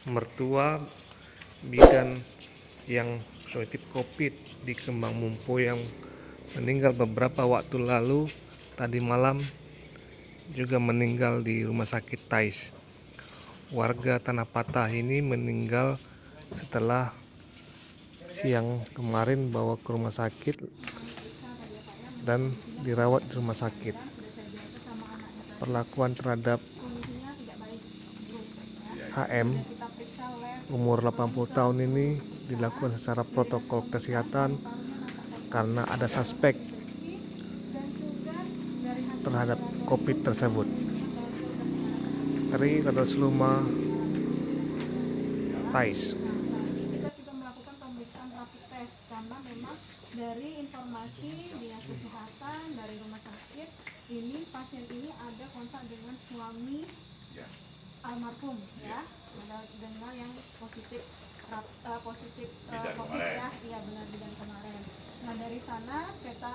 mertua bidan yang positif COVID di Kembang Mumpo yang meninggal beberapa waktu lalu tadi malam juga meninggal di rumah sakit Tais. Warga Tanah Patah ini meninggal setelah siang kemarin bawa ke rumah sakit dan dirawat di rumah sakit. Perlakuan terhadap HM umur 80 tahun ini dilakukan secara protokol kesehatan karena ada suspek terhadap COVID tersebut. Dari Rasulullah Tais. Kita juga melakukan pemeriksaan rapid test karena memang dari informasi dinas kesehatan dari rumah sakit ini pasien ini ada kontak dengan suami almarhum ya, dengan yang positif COVID ya, iya benar bidan kemarin. Nah dari sana kita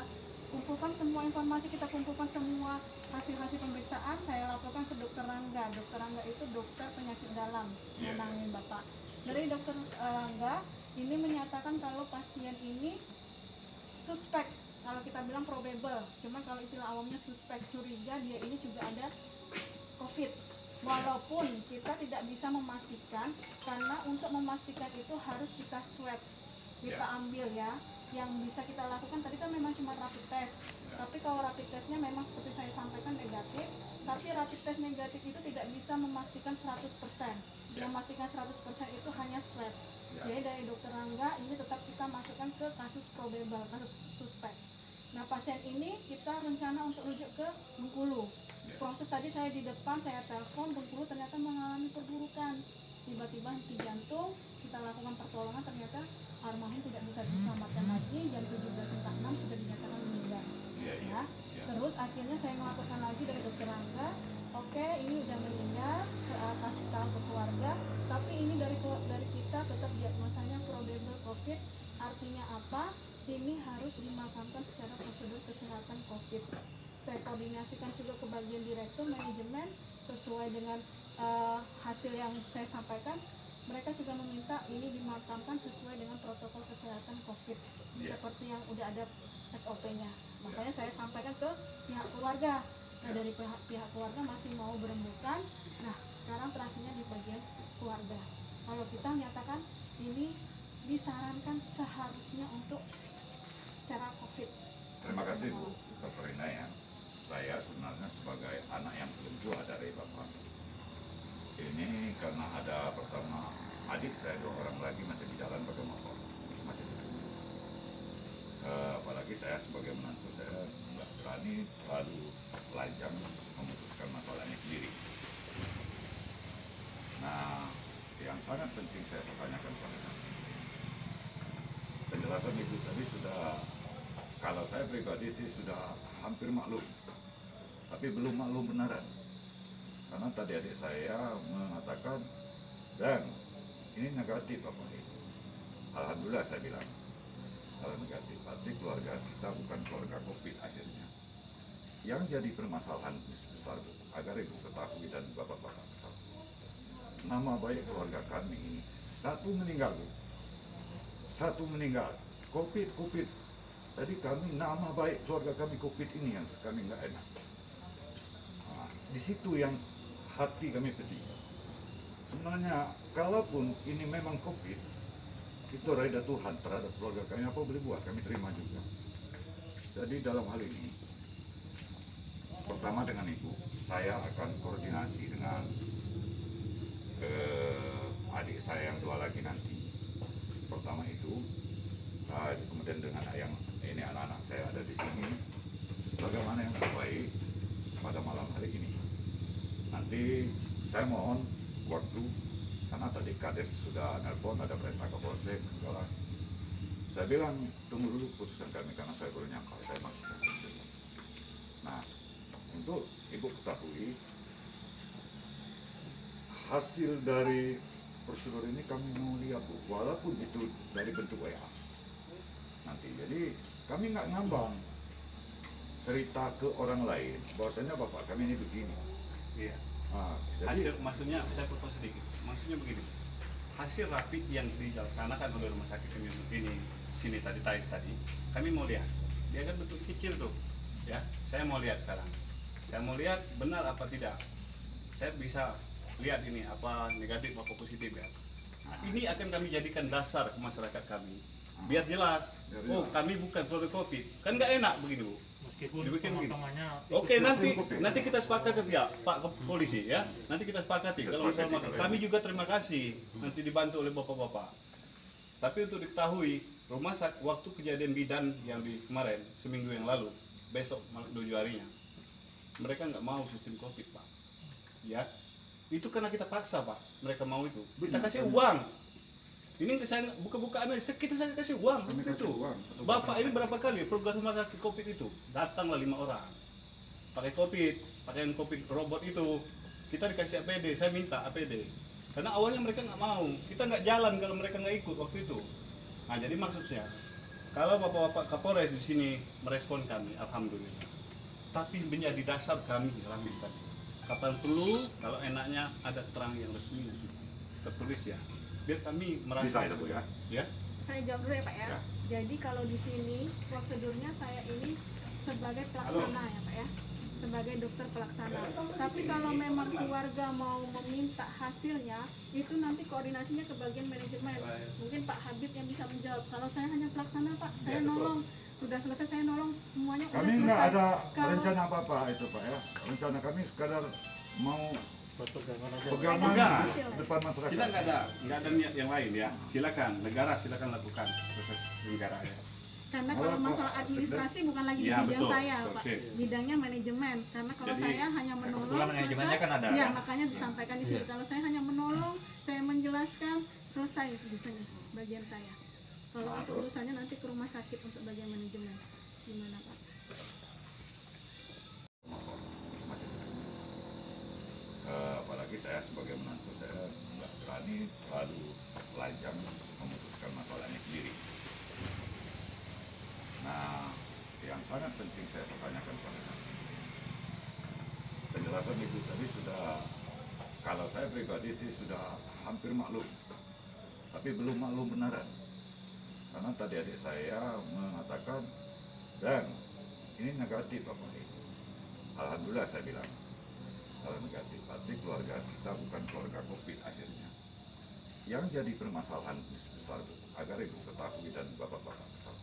kumpulkan semua informasi, kita kumpulkan semua hasil-hasil pemeriksaan, saya laporkan ke dokter Rangga. Dokter Rangga itu dokter penyakit dalam yang menangani bapak. Dari dokter Rangga ini menyatakan kalau pasien ini suspek, kalau kita bilang probable, cuma kalau istilah awamnya suspek, curiga dia ini juga ada COVID. Walaupun kita tidak bisa memastikan, karena untuk memastikan itu harus kita swab, kita ambil ya. Yang bisa kita lakukan tadi kan memang cuma rapid test, tapi kalau rapid testnya memang seperti saya sampaikan negatif, tapi rapid test negatif itu tidak bisa memastikan 100%. Yang memastikan 100% itu hanya swab. Jadi dari dokter Rangga ini tetap kita masukkan ke kasus probable, kasus suspek. Nah pasien ini kita rencana untuk rujuk ke Bengkulu. Proses tadi saya di depan, saya telepon Bengkulu ternyata mengalami perburukan. Tiba-tiba henti jantung, kita lakukan pertolongan, ternyata almarhum tidak bisa diselamatkan lagi, jam 17.46 sudah dinyatakan meninggal. Ya. Terus akhirnya saya melakukan lagi dari dokter Rangga, oke ini udah meninggal, kasih tahu ke keluarga, tapi ini dari kita tetap diagnosanya probable COVID, artinya apa? Ini harus dimakamkan secara prosedur kesehatan COVID. Saya koordinasikan juga ke bagian direktur manajemen sesuai dengan hasil yang saya sampaikan. Mereka juga meminta ini dimakamkan sesuai dengan protokol kesehatan COVID seperti yang udah ada SOP-nya. Makanya saya sampaikan ke pihak keluarga. Nah dari pihak keluarga masih mau berembukan. Nah sekarang terakhirnya di bagian keluarga. Kalau kita menyatakan ini disarankan seharusnya untuk secara COVID. Terima kasih Bu Dr. Rina ya. Saya sebenarnya sebagai anak yang belum tua dari Bapak. Ini karena ada pertama adik saya 2 orang lagi masih di jalan pakai motor, masih di rumah. Apalagi saya sebagai menantu saya nggak berani terlalu lajang memutuskan masalahnya sendiri. Nah, yang sangat penting saya pertanyakan pada saya, penjelasan Ibu tadi sudah, kalau saya pribadi sih sudah hampir maklum, tapi belum maklum benaran. Karena tadi adik saya mengatakan, dan ini negatif Bapak Ibu. Alhamdulillah saya bilang, kalau negatif, berarti keluarga kita bukan keluarga COVID akhirnya. Yang jadi permasalahan besar Bu, agar Ibu ketahui dan Bapak-Bapak ketahui. Nama baik keluarga kami ini, 1 meninggal Bu. 1 meninggal, COVID. Jadi kami, nama baik keluarga kami COVID ini yang kami nggak enak. Nah, di situ yang hati kami pedih. Sebenarnya kalaupun ini memang COVID, itu reda Tuhan terhadap keluarga kami, apa boleh buat, kami terima juga. Jadi dalam hal ini, pertama dengan Ibu, saya akan koordinasi dengan adik saya yang 2 lagi nanti. Pertama itu, kemudian dengan yang ini anak-anak saya ada di sini, bagaimana yang terbaik pada malam hari ini. Nanti saya mohon waktu, karena tadi Kades sudah nelpon, ada perintah ke Polsek, segala. Saya bilang, tunggu dulu putusan kami, karena saya baru nyangka, saya masih putusan. Nah, untuk Ibu ketahui, hasil dari prosedur ini kami mau lihat Bu, walaupun itu dari bentuk WA. Nanti, jadi kami nggak ngambang cerita ke orang lain, bahwasanya Bapak kami ini begini. Iya. Nah, jadi Hasil maksudnya saya potong sedikit. Maksudnya begini. hasil rapid yang dilaksanakan oleh rumah sakit ini sini tadi TAIS tadi, kami mau lihat. Dia kan bentuk kecil tuh, ya. Saya mau lihat sekarang. Saya mau lihat benar apa tidak. Saya bisa lihat ini apa negatif apa positif ya. Nah, ini akan kami jadikan dasar ke masyarakat kami. Biar jelas. Oh, kami bukan keluarga COVID. Kan nggak enak begini, Bu. Meskipun Dibikin begini. teman-temannya Oke, nanti kita sepakati ya Pak Polisi ya. Nanti kita sepakati. Kalau sama kami juga terima kasih nanti dibantu oleh bapak-bapak. Tapi untuk diketahui rumah sakit waktu kejadian bidan yang di kemarin seminggu yang lalu, besok 7 harinya, mereka nggak mau sistem COVID, Pak. Ya, itu karena kita paksa, Pak. Mereka mau itu. Kita kasih uang. Ini saya buka-bukaan aja, kita saya kasih uang itu. Bapak ini berapa kali program rumah sakit COVID itu? Datanglah 5 orang. Pakai COVID, pakaian COVID robot itu. Kita dikasih APD, saya minta APD. Karena awalnya mereka nggak mau. Kita nggak jalan kalau mereka nggak ikut waktu itu. Nah, jadi maksudnya, kalau bapak-bapak Kapolres di sini merespon kami, alhamdulillah. Tapi menjadi dasar kami rapid tadi. Kapan perlu, kalau enaknya ada terang yang resmi nanti tertulis ya. Biar kami merasa Bisa itu, Bu, ya? Ya. Saya jawab dulu ya Pak ya. Ya. Jadi kalau di sini prosedurnya saya ini sebagai pelaksana ya Pak ya, sebagai dokter pelaksana. Tapi kalau memang keluarga mau meminta hasilnya, itu nanti koordinasinya ke bagian manajemen. Mungkin Pak Habib yang bisa menjawab. Kalau saya hanya pelaksana Pak, saya nolong. Sudah selesai saya nolong semuanya. Kami udah nggak selesai. ada Kalau- rencana apa-apa itu Pak ya. Rencana kami sekadar mau pegangan aja. pegangan Enggak. di depan masyarakat. Kita nggak ada niat yang lain ya. Silakan negara silakan lakukan proses negara ya. Karena kalau masalah administrasi bukan lagi Ya, di bidang betul, saya, betul, Pak. sip. Bidangnya manajemen. Karena kalau Jadi, saya hanya menolong, kebetulan manajemennya kan ada, ya kan? makanya disampaikan di sini. Kalau saya hanya menolong, saya menjelaskan, selesai biasanya bagian saya. Kalau untuk urusannya nanti ke rumah sakit untuk bagian manajemen. Gimana Pak? Apalagi saya sebagai menantu saya nggak berani terlalu lajang memutuskan masalahnya sendiri. Nah, yang sangat penting saya pertanyakan pada Anda. Penjelasan Ibu tadi sudah, kalau saya pribadi sih sudah hampir maklum, tapi belum maklum benaran. Karena tadi adik saya mengatakan, dan ini negatif Bapak Ibu. Alhamdulillah saya bilang, kalau negatif, berarti keluarga kita bukan keluarga COVID akhirnya. Yang jadi permasalahan besar itu, agar Ibu ketahui dan Bapak-Bapak ketahui.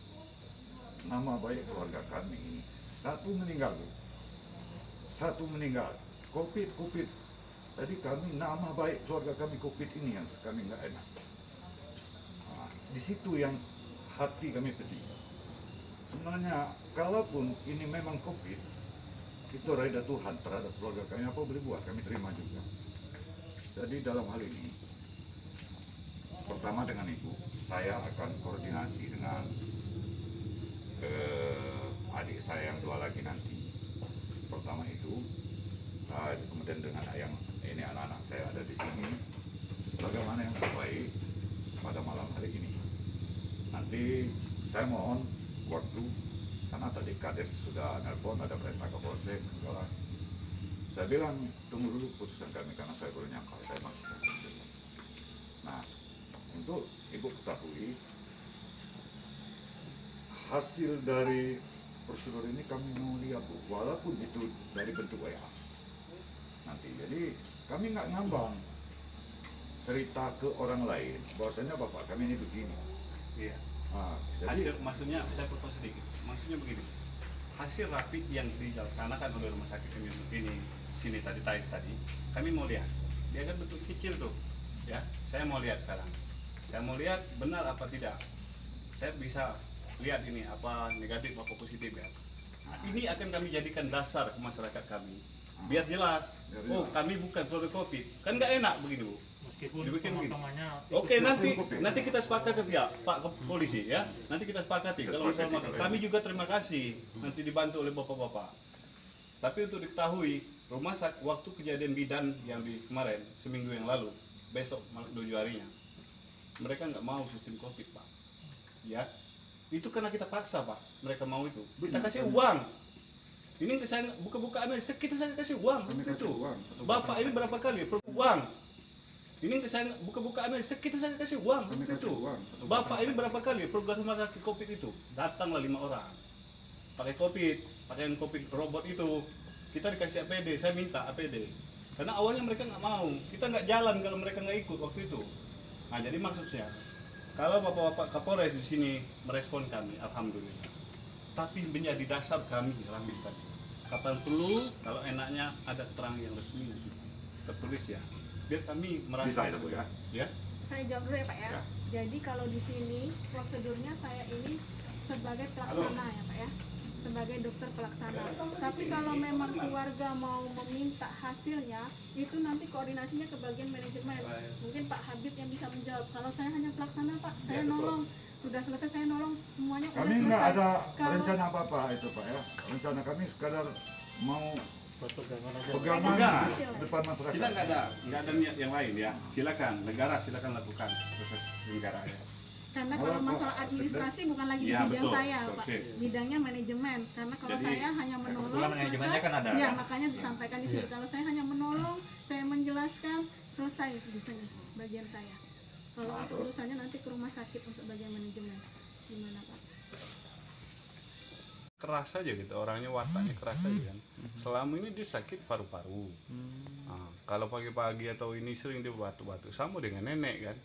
Nama baik keluarga kami ini, satu meninggal Bu. Satu meninggal, COVID. Jadi kami nama baik keluarga kami COVID ini yang kami nggak enak. Nah, di situ yang hati kami pedih. Sebenarnya, kalaupun ini memang COVID, itu reda Tuhan terhadap keluarga kami, apa boleh buat, kami terima juga. Jadi dalam hal ini, pertama dengan Ibu, saya akan koordinasi dengan adik saya yang 2 lagi nanti. Pertama itu, kemudian dengan yang ini anak-anak saya ada di sini, bagaimana yang terbaik pada malam hari ini. Nanti saya mohon waktu, karena tadi Kades sudah nelpon, ada perintah ke Polsek, segala. Saya bilang, tunggu dulu keputusan kami, karena saya baru nyangka, saya masih fokus. Nah, untuk Ibu ketahui, hasil dari prosedur ini kami mau lihat Bu, walaupun itu dari bentuk WA. Nanti, jadi kami nggak ngambang cerita ke orang lain, bahwasanya Bapak kami ini begini. Iya. Nah, Hasil jadi maksudnya saya potong sedikit. Maksudnya begini. Hasil rapid yang dilaksanakan oleh rumah sakit ini sini tadi TAIS tadi, kami mau lihat. Dia kan bentuk kecil tuh. Ya, saya mau lihat sekarang. Saya mau lihat benar apa tidak. Saya bisa lihat ini apa negatif apa positif ya. Nah, ini akan kami jadikan dasar ke masyarakat kami. Biar jelas. Biar Oh, jelas. kami bukan keluarga COVID. Kan nggak enak begini, Bu. Meskipun Dibikin begini. teman-temannya Oke, Sistem nanti kita sepakati ya Pak Polisi ya. Nanti kita sepakati. Kita Kalau sepakati, misalnya kalau kami juga terima kasih nanti dibantu oleh bapak-bapak. Tapi untuk diketahui rumah sakit waktu kejadian bidan yang di kemarin seminggu yang lalu, besok 7 harinya, mereka nggak mau sistem COVID Pak. Ya, itu karena kita paksa Pak. Mereka mau itu. Kita Benar, kasih benar. uang. Ini saya buka-bukaan aja. Kita saya kasih uang. Kami kasih Itu. uang. Bapak ini berapa kali uang? Ini saya buka-bukaan aja, kita saya kasih uang Kami waktu kasih itu. uang. Bapak ini berapa kali program rumah sakit COVID itu? Datanglah 5 orang. Pakai COVID, pakaian COVID robot itu. Kita dikasih APD, saya minta APD. Karena awalnya mereka nggak mau, kita nggak jalan kalau mereka nggak ikut waktu itu. Nah jadi maksud saya, kalau bapak-bapak Kapolres di sini merespon kami, alhamdulillah. Tapi menjadi dasar kami ambil tadi. Kapan perlu, kalau enaknya ada keterangan yang resmi nanti tertulis ya. Biar kami merasa Bisa itu, Bu, ya? Ya. Saya jawab dulu ya Pak ya. Ya. Jadi kalau di sini prosedurnya saya ini sebagai pelaksana ya Pak ya, sebagai dokter pelaksana. Tapi kalau memang keluarga mau meminta hasilnya, itu nanti koordinasinya ke bagian manajemen. Mungkin Pak Habib yang bisa menjawab. Kalau saya hanya pelaksana Pak, saya nolong. Sudah selesai saya nolong semuanya. Kami udah nggak selesai. ada Kalau- rencana apa-apa itu Pak ya. Rencana kami sekadar mau pegangan Pegangan. depan masyarakat. Kita nggak ada niat yang lain ya. Silakan negara silakan lakukan proses di negara ya. Karena kalau masalah administrasi bukan lagi Iya, di bidang betul, saya, betul, Pak. sip. Bidangnya manajemen. Karena kalau Jadi, saya hanya menolong, kebetulan manajemennya kan ada, ya kan? makanya disampaikan di sini. Kalau saya hanya menolong, saya menjelaskan, selesai di sini bagian saya. Kalau untuk urusannya nanti ke rumah sakit untuk bagian manajemen. Gimana Pak? Keras aja gitu orangnya, wataknya keras aja kan. Selama ini dia sakit paru-paru. Nah, kalau pagi-pagi atau ini sering dia batuk-batuk, sama dengan nenek kan.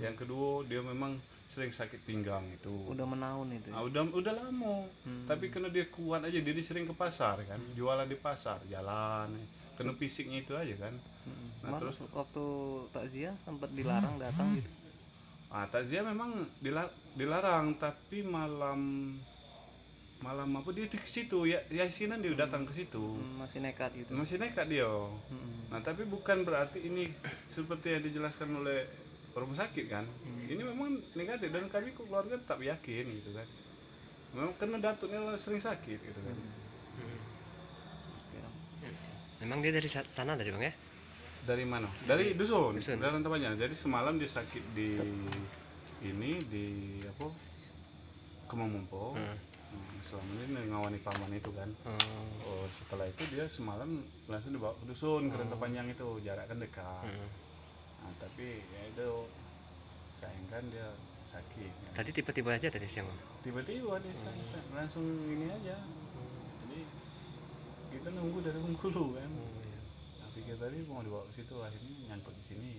Yang kedua dia memang sering sakit pinggang itu. Udah menaun itu. Ah, udah lama. Tapi karena dia kuat aja, dia sering ke pasar kan, jualan di pasar, jalan. Kena fisiknya itu aja kan. Nah, Mas, terus waktu takziah sempat dilarang datang gitu. takziah memang dilarang, tapi malam apa dia di situ ya, yasinan dia datang ke situ. Masih nekat gitu. Masih nekat dia. Nah, tapi bukan berarti ini seperti yang dijelaskan oleh rumah sakit kan. Ini memang negatif dan kami keluarga tetap yakin gitu kan. Memang karena datuknya sering sakit gitu kan. Memang dia dari sana dari Bang ya? Dari mana? Dari dusun. Dusun. Dari Rantabanyak. Jadi semalam dia sakit di apa? Kemang Mumpo. Selama ini ngawani paman itu kan. Oh, setelah itu dia semalam langsung dibawa ke dusun ke Rantabanyak itu, jarak kan dekat. Nah, tapi ya itu sayang kan dia sakit. Tadi tiba-tiba aja tadi siang Bang. Tiba-tiba dia langsung ini aja. Jadi kita nunggu dari Bengkulu kan. Tapi kita tadi mau dibawa ke situ, akhirnya nyangkut di sini.